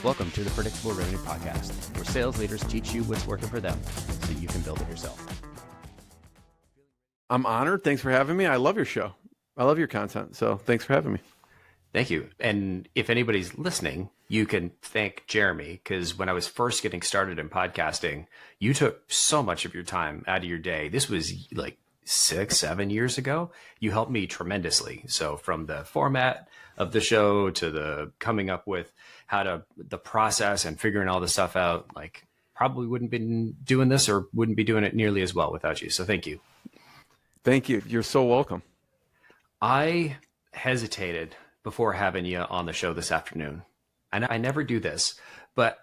Welcome to the Predictable Revenue Podcast, where sales leaders teach you what's working for them so you can build it yourself. I'm honored. Thanks for having me. I love your show. I love your content. So thanks for having me. Thank you. And if anybody's listening, you can thank Jeremy, because when I was first getting started in podcasting, you took so much of your time out of your day. This was like 6-7 years ago. You helped me tremendously. So from the format of the show to the coming up with the process and figuring all the stuff out, like probably wouldn't been doing this or wouldn't be doing it nearly as well without you. So thank you. Thank you. You're so welcome. I hesitated before having you on the show this afternoon. And I never do this, but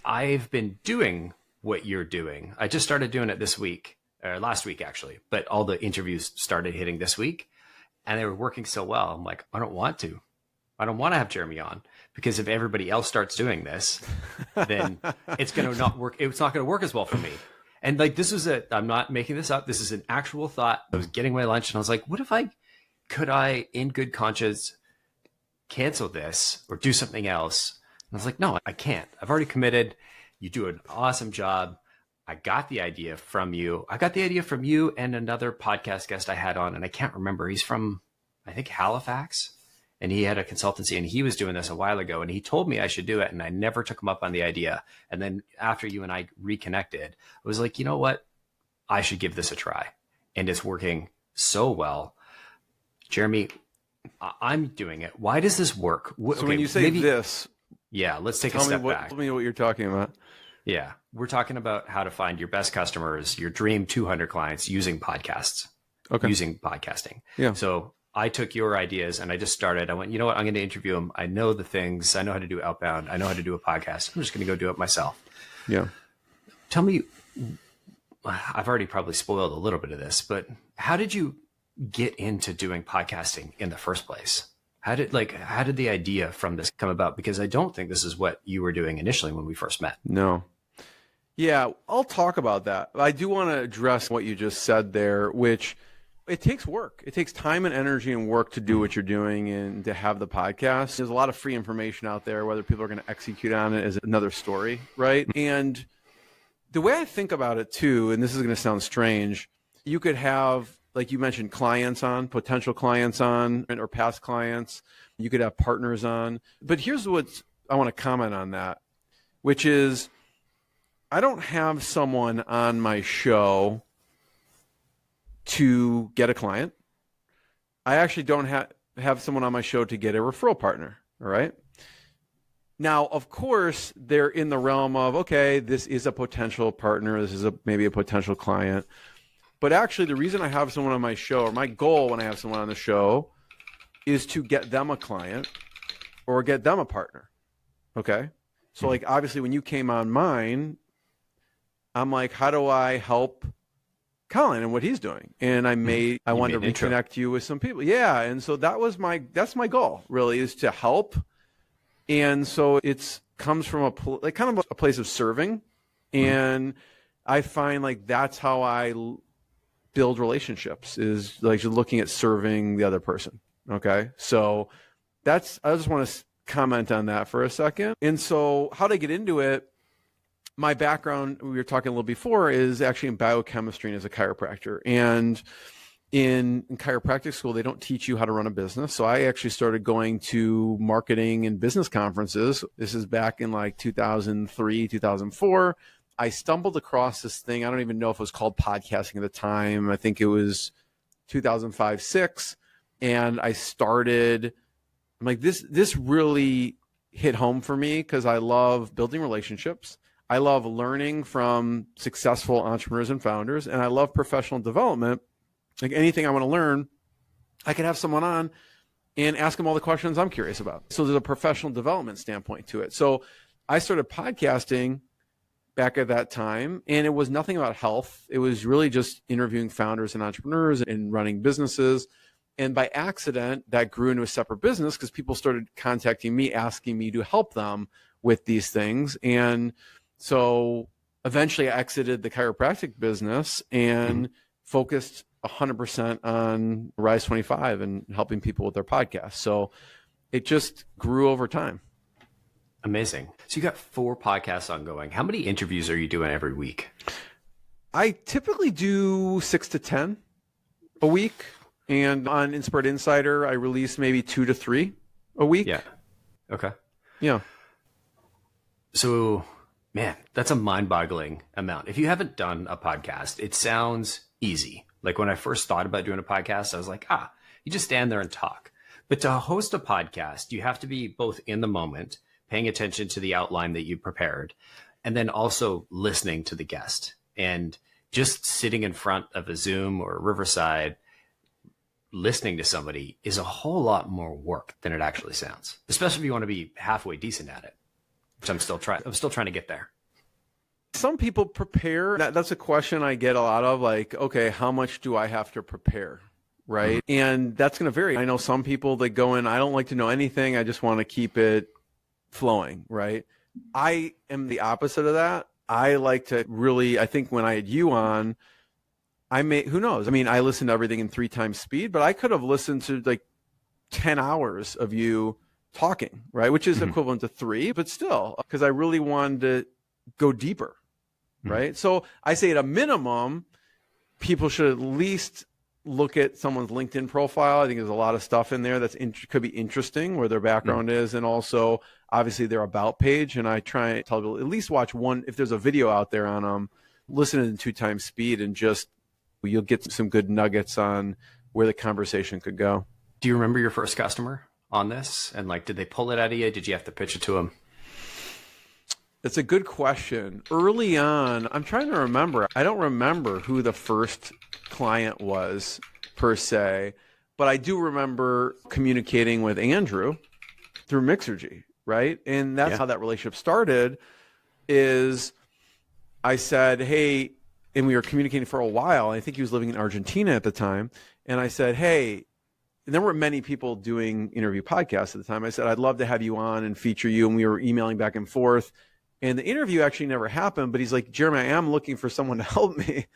I've been doing what you're doing. I just started doing it this week, or last week actually, but all the interviews started hitting this week and they were working so well. I'm like, I don't want to have Jeremy on, because if everybody else starts doing this, then it's going to not work. It's not going to work as well for me. And like, I'm not making this up. This is an actual thought. I was getting my lunch and I was like, could I in good conscience cancel this or do something else? And I was like, no, I can't. I've already committed. You do an awesome job. I got the idea from you. I got the idea from you and another podcast guest I had on, and I can't remember. He's from, I think, Halifax, and he had a consultancy, and he was doing this a while ago, and he told me I should do it, and I never took him up on the idea. And then after you and I reconnected, I was like, you know what? I should give this a try. And it's working so well. Jeremy, I'm doing it. Why does this work? So when you say this, yeah, let's take a step back. Tell me what you're talking about. Yeah, we're talking about how to find your best customers, your dream 200 clients using podcasts, using podcasting. Yeah. So I took your ideas and I just started. I went, you know what? I'm going to interview them. I know the things. I know how to do outbound. I know how to do a podcast. I'm just going to go do it myself. Yeah. Tell me, I've already probably spoiled a little bit of this, but how did you get into doing podcasting in the first place? How did the idea from this come about? Because I don't think this is what you were doing initially when we first met. No. Yeah, I'll talk about that. I do want to address what you just said there, which it takes work. It takes time and energy and work to do what you're doing and to have the podcast. There's a lot of free information out there. Whether people are going to execute on it is another story, right? And the way I think about it too, and this is going to sound strange, you could have, like you mentioned, clients on, potential clients on, or past clients. You could have partners on. But here's what I want to comment on that, which is I don't have someone on my show to get a client. I actually don't have someone on my show to get a referral partner, all right? Now, of course, they're in the realm of, okay, this is a potential partner. This is maybe a potential client. But actually, the reason I have someone on my show, or my goal when I have someone on the show, is to get them a client or get them a partner, okay? So, like, obviously, when you came on mine, I'm like, how do I help Collin and what he's doing? And I wanted to reconnect you with some people. Yeah, and so that's my goal, really, is to help. And so it comes from kind of a place of serving. And I find like that's how I build relationships, is like you're looking at serving the other person. Okay. So I just want to comment on that for a second. And so how to get into it, my background, we were talking a little before, is actually in biochemistry and as a chiropractor. And in chiropractic school, they don't teach you how to run a business. So I actually started going to marketing and business conferences. This is back in like 2003, 2004. I stumbled across this thing. I don't even know if it was called podcasting at the time. I think it was 2005, 6. And I started, I'm like, this really hit home for me because I love building relationships. I love learning from successful entrepreneurs and founders. And I love professional development. Like anything I want to learn, I can have someone on and ask them all the questions I'm curious about. So there's a professional development standpoint to it. So I started podcasting back at that time, and it was nothing about health. It was really just interviewing founders and entrepreneurs and running businesses. And by accident, that grew into a separate business because people started contacting me, asking me to help them with these things. And so eventually I exited the chiropractic business and focused 100% on Rise 25 and helping people with their podcasts. So it just grew over time. Amazing. So you got 4 podcasts ongoing. How many interviews are you doing every week? I typically do 6 to 10 a week. And on Inspired Insider, I release maybe 2 to 3 a week. Yeah. Okay. Yeah. So, man, that's a mind-boggling amount. If you haven't done a podcast, it sounds easy. Like when I first thought about doing a podcast, I was like, you just stand there and talk. But to host a podcast, you have to be both in the moment, paying attention to the outline that you prepared, and then also listening to the guest. And just sitting in front of a Zoom or Riverside, listening to somebody is a whole lot more work than it actually sounds, especially if you want to be halfway decent at it, which I'm still trying to get there. Some people prepare. That's a question I get a lot of, like, okay, how much do I have to prepare? Right. Mm-hmm. And that's going to vary. I know some people that go in, I don't like to know anything. I just want to keep it flowing. Right. I am the opposite of that. I like to really, I think when I had you on, who knows? I mean, I listened to everything in 3 times speed, but I could have listened to like 10 hours of you talking, right? Which is equivalent to 3, but still, because I really wanted to go deeper, right? So I say at a minimum, people should at least look at someone's LinkedIn profile. I think there's a lot of stuff in there that's could be interesting, where their background is, and also obviously their about page. And I try and tell people at least watch one, if there's a video out there on them, listen in 2 times speed, and just you'll get some good nuggets on where the conversation could go. Do you remember your first customer on this? And like, did they pull it out of you? Did you have to pitch it to them? That's a good question. Early on, I'm trying to remember. I don't remember who the first client was per se, but I do remember communicating with Andrew through Mixergy, right? And that's how that relationship started. Is I said, hey, and we were communicating for a while. I think he was living in Argentina at the time. And I said, hey, and there weren't many people doing interview podcasts at the time. I said, I'd love to have you on and feature you. And we were emailing back and forth. And the interview actually never happened. But he's like, Jeremy, I am looking for someone to help me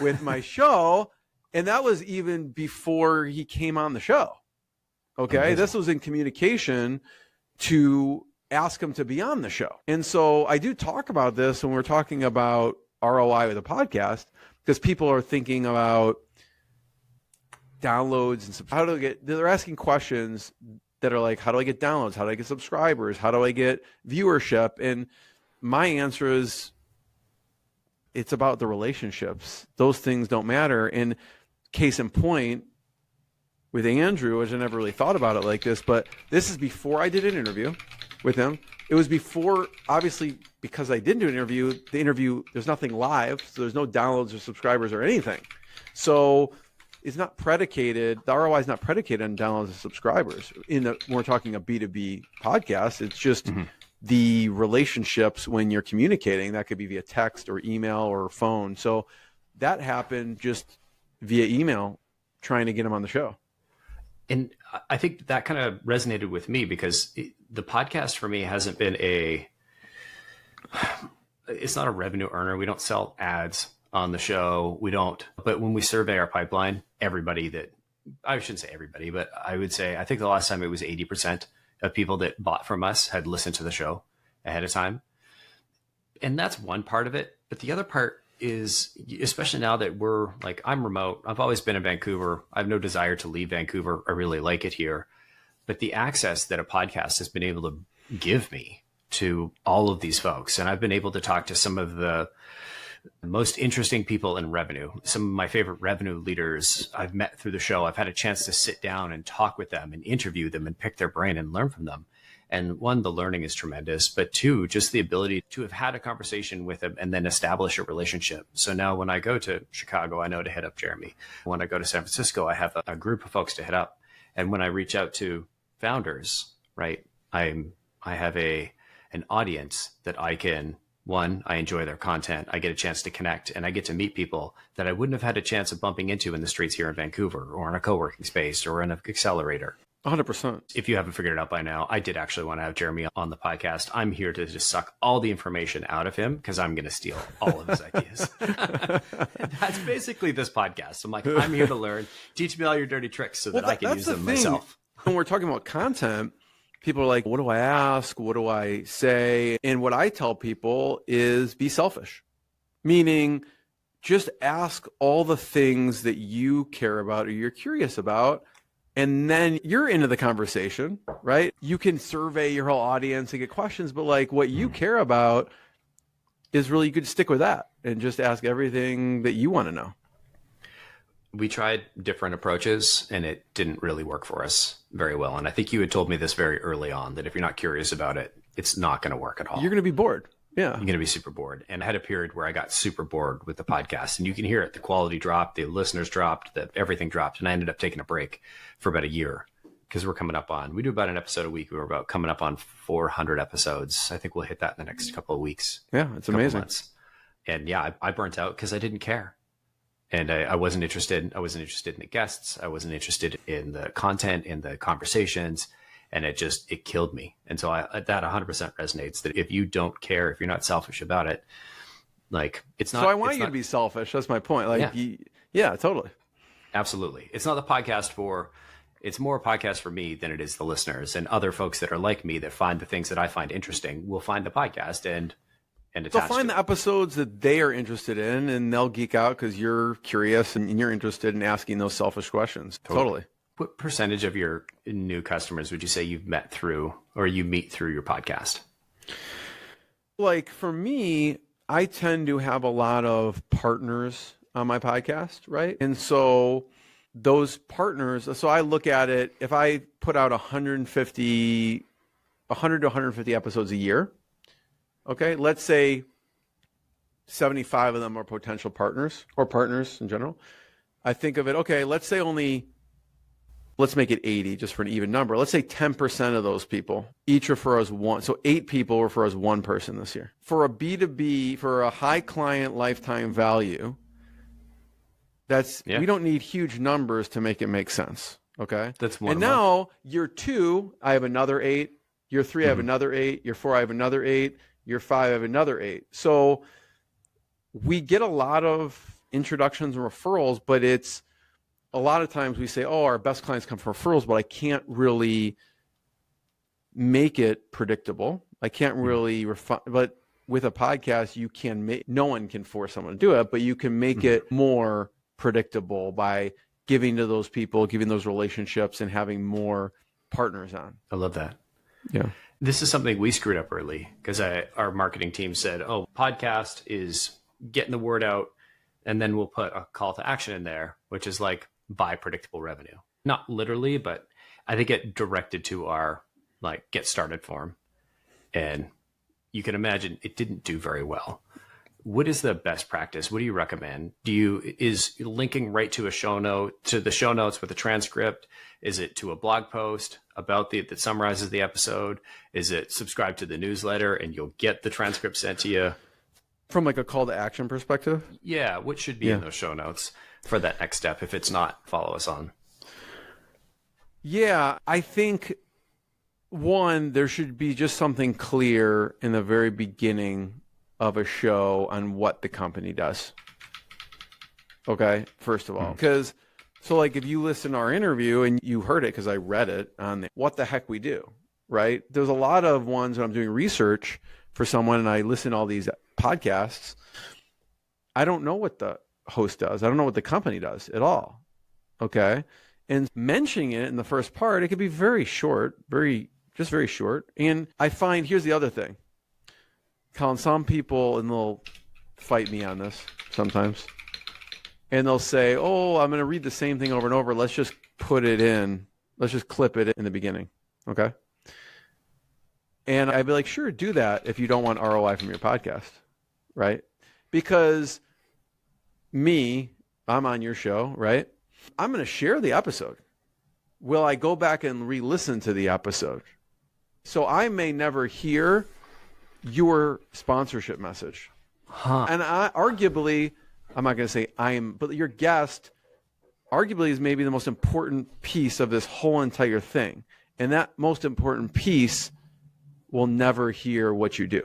with my show. And that was even before he came on the show. Okay. Amazing. This was in communication to ask him to be on the show. And so I do talk about this when we're talking about ROI with a podcast, because people are thinking about downloads and how do I get, they're asking questions that are like, how do I get downloads? How do I get subscribers? How do I get viewership? And my answer is, it's about the relationships. Those things don't matter. And case in point with Andrew, which I never really thought about it like this, but this is before I did an interview with him. It was before, obviously, because I didn't do an interview, the interview, there's nothing live, so there's no downloads or subscribers or anything. So it's not predicated, the ROI is not predicated on downloads and subscribers. When we're talking a B2B podcast, it's just the relationships when you're communicating. That could be via text or email or phone. So that happened just via email, trying to get him on the show. And I think that kind of resonated with me, because the podcast for me hasn't been it's not a revenue earner. We don't sell ads on the show. We don't, but when we survey our pipeline, I shouldn't say everybody, but I would say, I think the last time it was 80% of people that bought from us had listened to the show ahead of time. And that's one part of it. But the other part is, especially now that we're like, I'm remote. I've always been in Vancouver. I have no desire to leave Vancouver. I really like it here. But the access that a podcast has been able to give me to all of these folks, and I've been able to talk to some of the most interesting people in revenue, some of my favorite revenue leaders I've met through the show. I've had a chance to sit down and talk with them and interview them and pick their brain and learn from them. And 1, the learning is tremendous, but 2, just the ability to have had a conversation with them and then establish a relationship. So now when I go to Chicago, I know to hit up Jeremy. When I go to San Francisco, I have a group of folks to hit up. And when I reach out to founders, right, I have an audience that I can, 1, I enjoy their content. I get a chance to connect, and I get to meet people that I wouldn't have had a chance of bumping into in the streets here in Vancouver, or in a co-working space, or in an accelerator. 100%. If you haven't figured it out by now, I did actually want to have Jeremy on the podcast. I'm here to just suck all the information out of him, because I'm going to steal all of his ideas. That's basically this podcast. I'm like, I'm here to learn. Teach me all your dirty tricks so that I can use them myself. When we're talking about content, people are like, what do I ask? What do I say? And what I tell people is be selfish, meaning just ask all the things that you care about or you're curious about. And then you're into the conversation, right? You can survey your whole audience and get questions, but like what you care about is really, you could stick with that and just ask everything that you want to know. We tried different approaches and it didn't really work for us very well. And I think you had told me this very early on, that if you're not curious about it, it's not going to work at all. You're going to be bored. Yeah. You're going to be super bored. And I had a period where I got super bored with the podcast, and you can hear it. The quality dropped, the listeners dropped, everything dropped. And I ended up taking a break for about a year, because we do about an episode a week. We were about coming up on 400 episodes. I think we'll hit that in the next couple of weeks. Yeah. It's amazing. Months. And yeah, I burnt out because I didn't care. And I wasn't interested. I wasn't interested in the guests. I wasn't interested in the content, in the conversations. And it killed me. And so that 100% resonates, that if you don't care, if you're not selfish about it, like it's not. So I want you to be selfish. That's my point. Like, yeah, totally. Absolutely. It's not the podcast it's more a podcast for me than it is the listeners, and other folks that are like me that find the things that I find interesting will find the podcast and they'll find the episodes that they are interested in, and they'll geek out because you're curious and you're interested in asking those selfish questions. Totally. What percentage of your new customers would you say you've met through, or you meet through your podcast? Like for me, I tend to have a lot of partners on my podcast, right? And so those partners, so I look at it, if I put out 100 to 150 episodes a year, okay, let's say 75 of them are potential partners or partners in general. I think of it, okay, let's make it 80 just for an even number. Let's say 10% of those people each refer us one. So 8 people refer us one person this year. For a B2B, for a high client lifetime value, we don't need huge numbers to make it make sense. Okay. That's one. And now year 2, I have another 8. Year 3, I have another 8. Year 4, I have another 8. Year 5, I have another 8. So we get a lot of introductions and referrals, but it's a lot of times we say, oh, our best clients come from referrals, but I can't really make it predictable. I can't really refine, but with a podcast, you can make, no one can force someone to do it, but you can make it more predictable by giving to those people, giving those relationships, and having more partners on. I love that. Yeah. This is something we screwed up early, because our marketing team said, oh, podcast is getting the word out, and then we'll put a call to action in there, which is like, buy predictable revenue. Not literally, but I think it directed to our like get started form. And you can imagine it didn't do very well. What is the best practice? What do you recommend? Is linking right to the show notes with a transcript? Is it to a blog post about that summarizes the episode? Is it subscribe to the newsletter and you'll get the transcript sent to you? From like a call to action perspective? Yeah. What should be in those show notes for that next step? If it's not, follow us on. Yeah, I think one, there should be just something clear in the very beginning of a show on what the company does. Okay, first of all, because so like if you listen to our interview and you heard it because I read it on what the heck we do, right? There's a lot of ones when I'm doing research for someone and I listen to all these podcasts, I don't know what the host does. I don't know what the company does at all. Okay. And mentioning it in the first part, it could be very short, very short. And I find, here's the other thing, Collin, some people, and they'll fight me on this sometimes, and they'll say, oh, I'm going to read the same thing over and over. Let's just put it in. Let's just clip it in the beginning. Okay. And I'd be like, sure, do that if you don't want ROI from your podcast. Right. Because I'm on your show, right? I'm going to share the episode. Will I go back and re-listen to the episode? So I may never hear your sponsorship message. And arguably, I'm not going to say but your guest arguably is maybe the most important piece of this whole entire thing. And that most important piece will never hear what you do.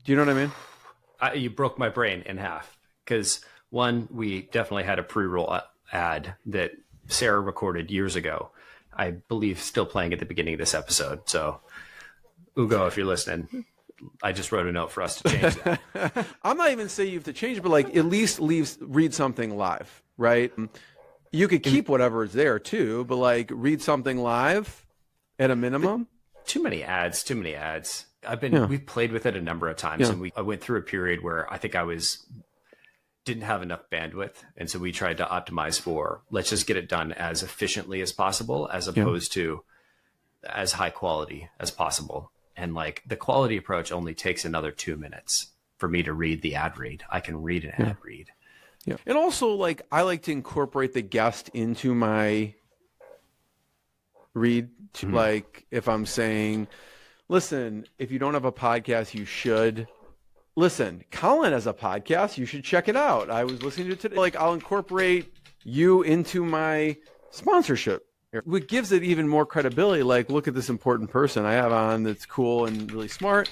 Do you know what I mean? You broke my brain in half, because one, we definitely had a pre-roll ad that Sarah recorded years ago I believe still playing at the beginning of this episode. So, Ugo, if you're listening, I just wrote a note for us to change that. I'm not even saying you have to change it, but like at least read something live, right? You could keep whatever is there too, but like read something live at a minimum. Too many ads. We've played with it a number of times, and I went through a period where I think didn't have enough bandwidth, and so we tried to optimize for let's just get it done as efficiently as possible, as opposed to as high quality as possible. And like the quality approach only takes another 2 minutes for me to read the ad read. I can read an ad read. Yeah. And also, like, I like to incorporate the guest into my read. Like, if I'm saying, listen, if you don't have a podcast, you should. Listen, Collin has a podcast. You should check it out. I was listening to it today. Like, I'll incorporate you into my sponsorship. What gives it even more credibility, like, look at this important person I have on that's cool and really smart.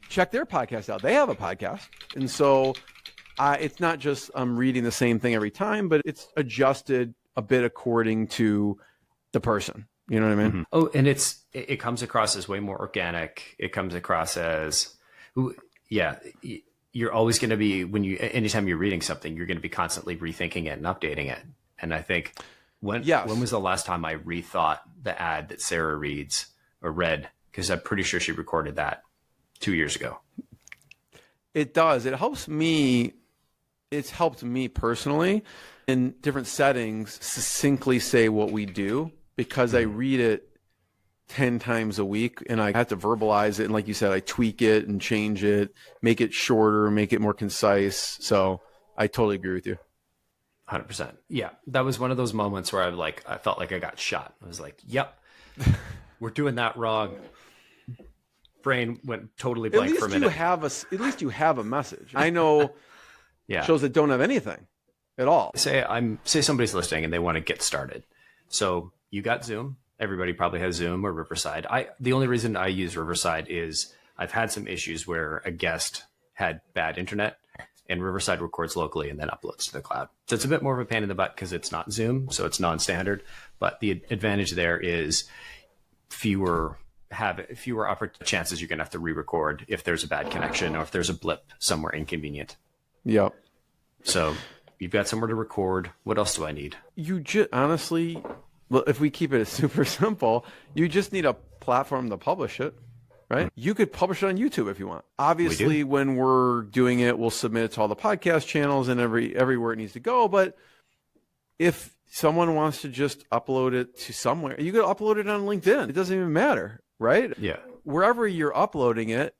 Check their podcast out. They have a podcast. And so it's not just I'm reading the same thing every time, but it's adjusted a bit according to the person. You know what I mean? Mm-hmm. Oh, and it comes across as way more organic. It comes across as, you're always going to be, anytime you're reading something, you're going to be constantly rethinking it and updating it. And I think when was the last time I rethought the ad that Sarah reads or read? Because I'm pretty sure she recorded that 2 years ago. It does. It helps me. It's helped me personally in different settings succinctly say what we do, because I read it 10 times a week and I have to verbalize it. And like you said, I tweak it and change it, make it shorter, make it more concise. So I totally agree with you. 100%. Yeah. That was one of those moments where I felt like I got shot. I was like, yep, we're doing that wrong. Brain went totally blank for a minute. At least you have a message. I know shows that don't have anything at all. Say somebody's listening and they want to get started. So you got Zoom. Everybody probably has Zoom or Riverside. The only reason I use Riverside is I've had some issues where a guest had bad internet and Riverside records locally and then uploads to the cloud. So it's a bit more of a pain in the butt because it's not Zoom, so it's non-standard. But the advantage there is fewer chances you're going to have to re-record if there's a bad connection or if there's a blip somewhere inconvenient. Yep. So you've got somewhere to record. What else do I need? You just honestly, well, if we keep it super simple, you just need a platform to publish it, right? You could publish it on YouTube if you want. Obviously, when we're doing it, we'll submit it to all the podcast channels and everywhere it needs to go. But if someone wants to just upload it to somewhere, you could upload it on LinkedIn. It doesn't even matter, right? Yeah. Wherever you're uploading it.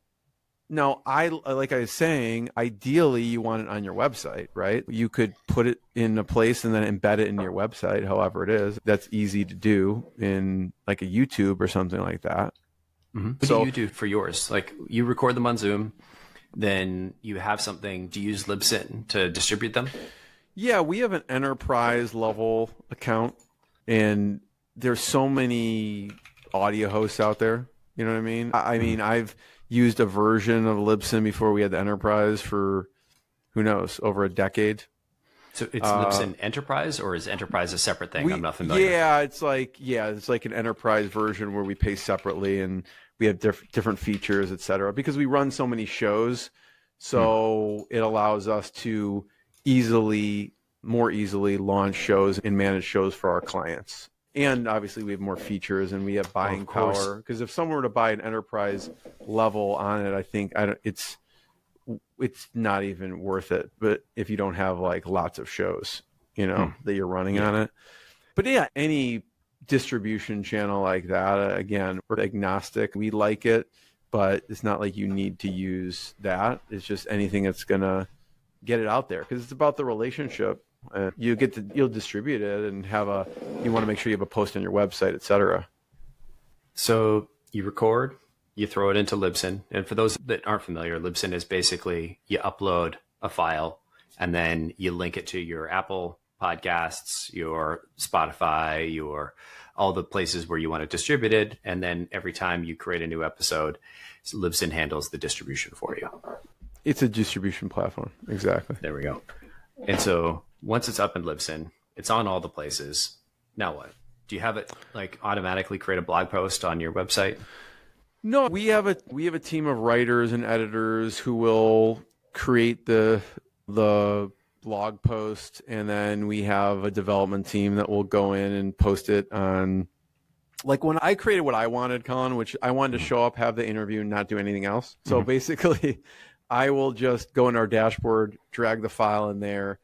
Now, like I was saying, ideally you want it on your website, right? You could put it in a place and then embed it in your website, however it is. That's easy to do in like a YouTube or something like that. Mm-hmm. What do you do for yours? Like you record them on Zoom, then you have something. Do you use Libsyn to distribute them? Yeah, we have an enterprise level account, and there's so many audio hosts out there. You know what I mean? I mean, I've used a version of Libsyn before we had the enterprise for, who knows, over a decade. So it's Libsyn Enterprise, or is Enterprise a separate thing? I'm not familiar. Yeah, it's like an enterprise version where we pay separately and we have different features, et cetera, because we run so many shows. So it allows us to more easily launch shows and manage shows for our clients. And obviously we have more features and we have buying power, because if someone were to buy an enterprise level on it, I think it's not even worth it. But if you don't have like lots of shows, that you're running on it. But yeah, any distribution channel like that, again, we're agnostic. We like it, but it's not like you need to use that. It's just anything that's going to get it out there, because it's about the relationship. You'll distribute it and you want to make sure you have a post on your website, etc. So you record, you throw it into Libsyn. And for those that aren't familiar, Libsyn is basically you upload a file and then you link it to your Apple Podcasts, your Spotify, your all the places where you want it distributed. And then every time you create a new episode, Libsyn handles the distribution for you. It's a distribution platform. Exactly. There we go. And so once it's up in Libsyn, it's on all the places. Now what? Do you have it like automatically create a blog post on your website? No, we have a team of writers and editors who will create the blog post, and then we have a development team that will go in and post it on. Like when I created what I wanted, Collin, which I wanted to show up, have the interview, and not do anything else. So basically, I will just go in our dashboard, drag the file in there,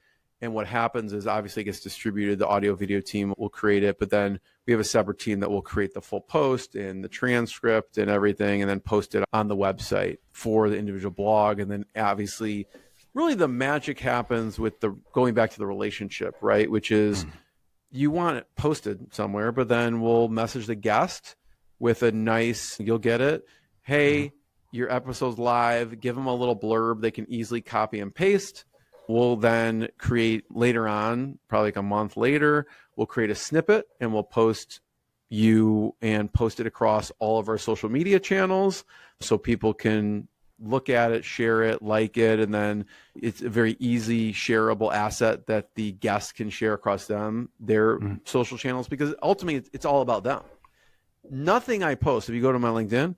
and what happens is obviously it gets distributed. The audio video team will create it, but then we have a separate team that will create the full post and the transcript and everything, and then post it on the website for the individual blog. And then obviously, really the magic happens with the going back to the relationship, right? Which is you want it posted somewhere, but then we'll message the guest with a nice, you'll get it. Hey, your episode's live. Give them a little blurb they can easily copy and paste. We'll then create later on, probably like a month later, we'll create a snippet and we'll post it across all of our social media channels so people can look at it, share it, like it, and then it's a very easy shareable asset that the guests can share across their social channels, because ultimately it's all about them. Nothing I post, if you go to my LinkedIn,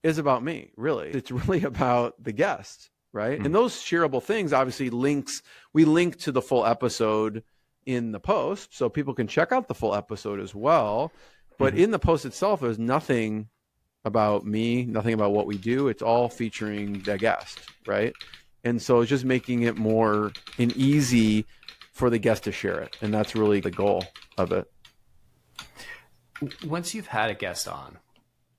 is about me, really. It's really about the guest. Right. And those shareable things, obviously we link to the full episode in the post so people can check out the full episode as well. But in the post itself, there's nothing about me, nothing about what we do. It's all featuring the guest. Right. And so it's just making it more and easy for the guest to share it. And that's really the goal of it. Once you've had a guest on,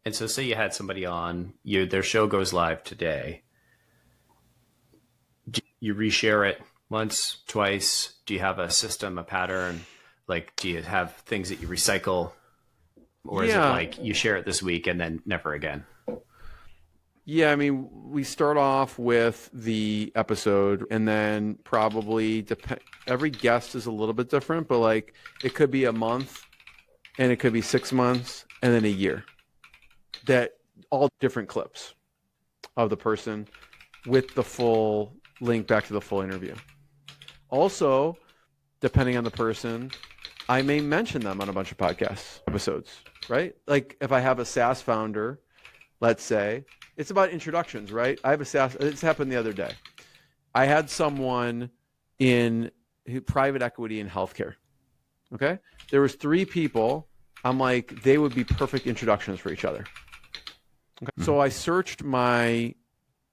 and so say you had somebody on, their show goes live today. Do you reshare it once, twice? Do you have a system, a pattern? Like, do you have things that you recycle? Or is it like you share it this week and then never again? Yeah, I mean, we start off with the episode, and then probably every guest is a little bit different, but like it could be a month, and it could be 6 months, and then a year. That all different clips of the person with the full link back to the full interview. Also, depending on the person, I may mention them on a bunch of podcast episodes, right? Like if I have a SaaS founder, let's say, it's about introductions, right? I have a SaaS, this happened the other day. I had someone in private equity in healthcare, okay? There was 3 people. I'm like, they would be perfect introductions for each other. Okay? So I searched my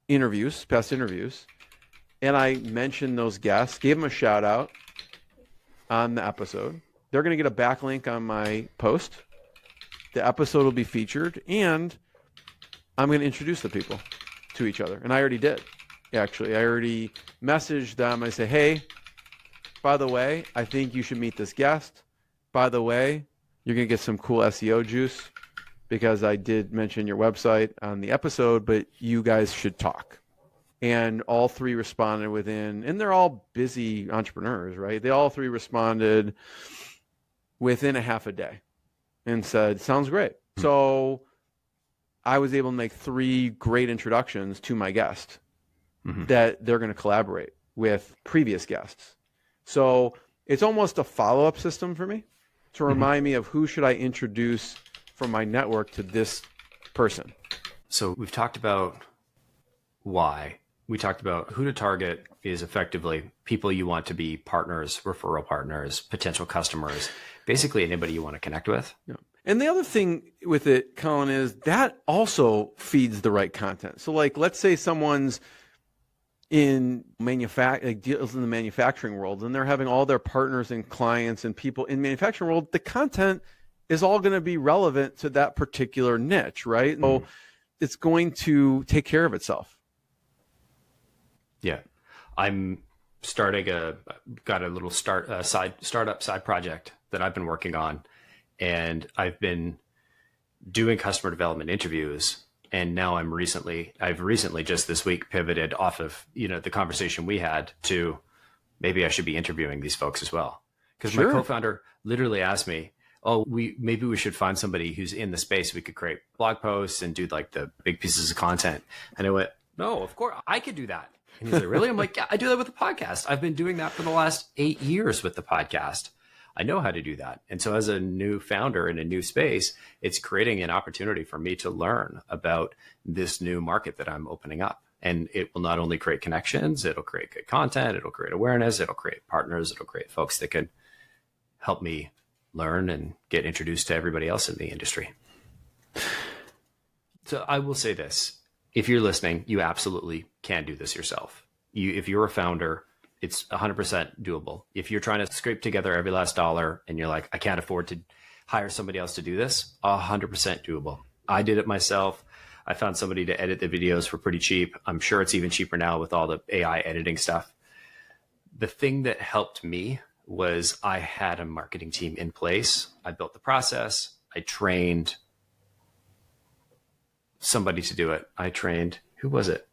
interviews, past interviews, and I mentioned those guests, gave them a shout out on the episode. They're going to get a backlink on my post. The episode will be featured, and I'm going to introduce the people to each other. And I already did, actually. I already messaged them. I say, hey, by the way, I think you should meet this guest. By the way, you're going to get some cool SEO juice because I did mention your website on the episode, but you guys should talk. And all 3 responded within, and they're all busy entrepreneurs, right? They all 3 responded within a half a day and said, sounds great. So I was able to make 3 great introductions to my guest that they're going to collaborate with previous guests. So it's almost a follow-up system for me to remind me of who should I introduce from my network to this person. So we've talked about why. We talked about who to target is effectively people you want to be partners, referral partners, potential customers, basically anybody you want to connect with. Yeah. And the other thing with it, Collin, is that also feeds the right content. So like, let's say someone's in deals in the manufacturing world, and they're having all their partners and clients and people in manufacturing world, the content is all going to be relevant to that particular niche, right? So it's going to take care of itself. Yeah. I'm got a little startup side project that I've been working on, and I've been doing customer development interviews. And now I've recently just this week pivoted off of, the conversation we had to maybe I should be interviewing these folks as well. Because my co-founder literally asked me, maybe we should find somebody who's in the space. We could create blog posts and do like the big pieces of content. And I went, no, of course I could do that. And he's like, really? I'm like, yeah, I do that with the podcast. I've been doing that for the last 8 years with the podcast. I know how to do that. And so as a new founder in a new space, it's creating an opportunity for me to learn about this new market that I'm opening up. And it will not only create connections, it'll create good content, it'll create awareness, it'll create partners, it'll create folks that can help me learn and get introduced to everybody else in the industry. So I will say this, if you're listening, you absolutely can do this yourself. If you're a founder, it's 100% doable. If you're trying to scrape together every last dollar and you're like, I can't afford to hire somebody else to do this, 100% doable. I did it myself. I found somebody to edit the videos for pretty cheap. I'm sure it's even cheaper now with all the AI editing stuff. The thing that helped me was I had a marketing team in place. I built the process. I trained somebody to do it. Who was it?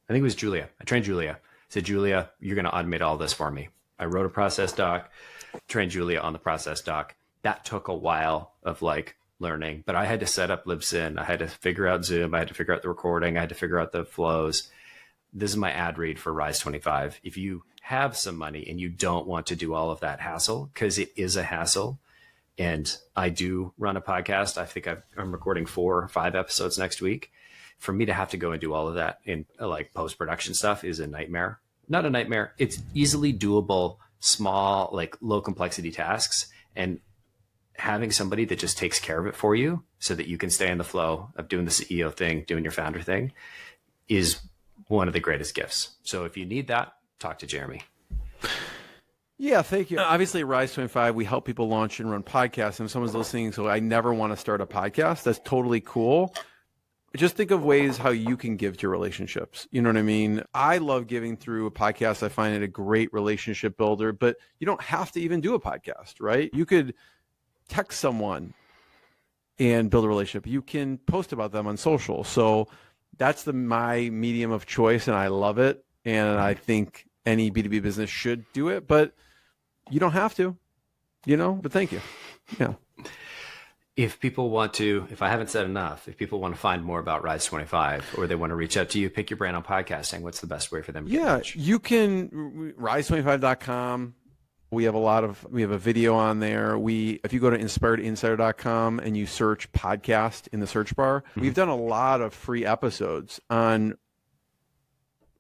I think it was Julia. I trained Julia. I said, Julia, you're going to automate all this for me. I wrote a process doc, trained Julia on the process doc. That took a while of learning, but I had to set up Libsyn. I had to figure out Zoom. I had to figure out the recording. I had to figure out the flows. This is my ad read for Rise 25. If you have some money and you don't want to do all of that hassle, because it is a hassle, and I do run a podcast. I think I'm recording 4 or 5 episodes next week. For me to have to go and do all of that in post-production stuff is a nightmare. Not a nightmare. It's easily doable, small, low complexity tasks. And having somebody that just takes care of it for you so that you can stay in the flow of doing the CEO thing, doing your founder thing, is one of the greatest gifts. So if you need that, talk to Jeremy. Yeah, thank you. Obviously, at Rise 25, we help people launch and run podcasts. And if someone's listening, so I never want to start a podcast, that's totally cool. Just think of ways how you can give to your relationships. You know what I mean? I love giving through a podcast. I find it a great relationship builder, but you don't have to even do a podcast, right? You could text someone and build a relationship. You can post about them on social. So that's my medium of choice, and I love it. And I think any B2B business should do it, but you don't have to, but thank you. Yeah. If people want to, if I haven't said enough, if people want to find more about Rise 25 or they want to reach out to you, pick your brain on podcasting, what's the best way for them to get in touch? You can rise25.com. We have a video on there. If you go to inspiredinsider.com and you search podcast in the search bar, we've done a lot of free episodes on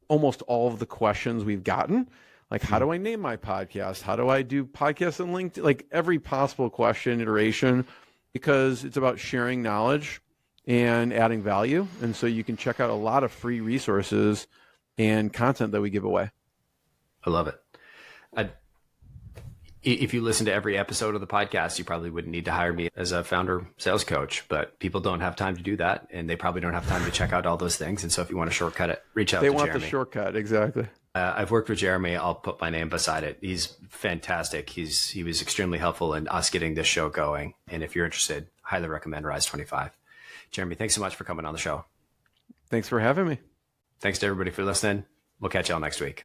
almost all of the questions we've gotten. How do I name my podcast? How do I do podcasts on LinkedIn? Every possible question, iteration, because it's about sharing knowledge and adding value. And so you can check out a lot of free resources and content that we give away. I love it. If you listen to every episode of the podcast, you probably wouldn't need to hire me as a founder sales coach, but people don't have time to do that. And they probably don't have time to check out all those things. And so if you want to shortcut it, reach out to Jeremy. They want the shortcut. Exactly. I've worked with Jeremy. I'll put my name beside it. He's fantastic. He was extremely helpful in us getting this show going. And if you're interested, highly recommend Rise 25. Jeremy, thanks so much for coming on the show. Thanks for having me. Thanks to everybody for listening. We'll catch y'all next week.